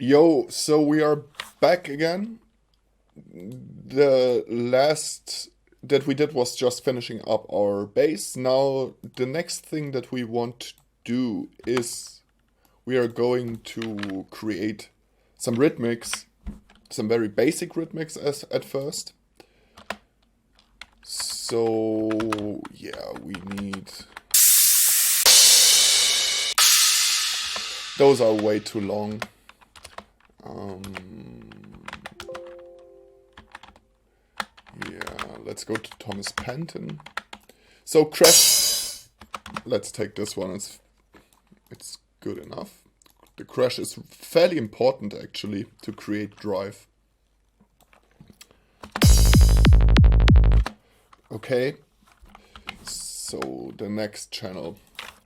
Yo, so we are back again. The last that we did was just finishing up our bass. Now, the next thing that we want to do is we are going to create some rhythmics, some very basic rhythmics at first. So, yeah, we need... Those are way too long. Yeah, let's go to Thomas Penton. So crash, let's take this one, it's good enough. The crash is fairly important actually to create drive. Okay, so the next channel,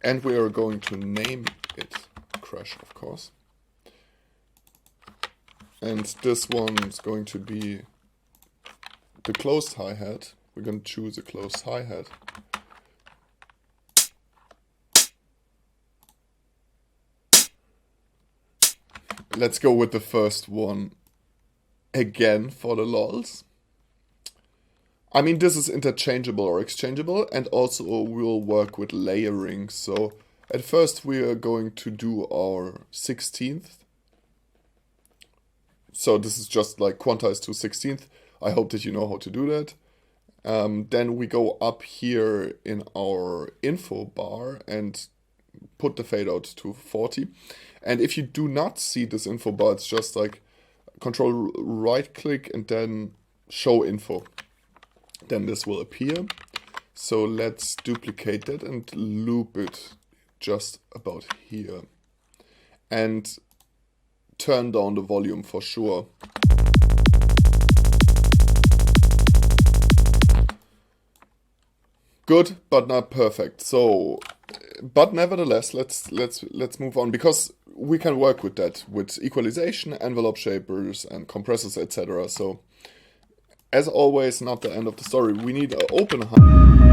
and we are going to name it crash, of course. And this one is going to be the closed hi-hat. We're going to choose a closed hi-hat. Let's go with the first one again for the lols. I mean, this is interchangeable or exchangeable, and also we'll work with layering. So at first we are going to do our 16th. So this is just like quantized to 16th. I hope that you know how to do that. Then we go up here in our info bar and put the fade out to 40. And if you do not see this info bar, it's just like control right click and then show info. Then this will appear. So let's duplicate that and loop it just about here. And turn down the volume for sure. Good, but not perfect. So, but nevertheless, let's move on, because we can work with that with equalization, envelope shapers, and compressors, etc. So, as always, not the end of the story. We need an open.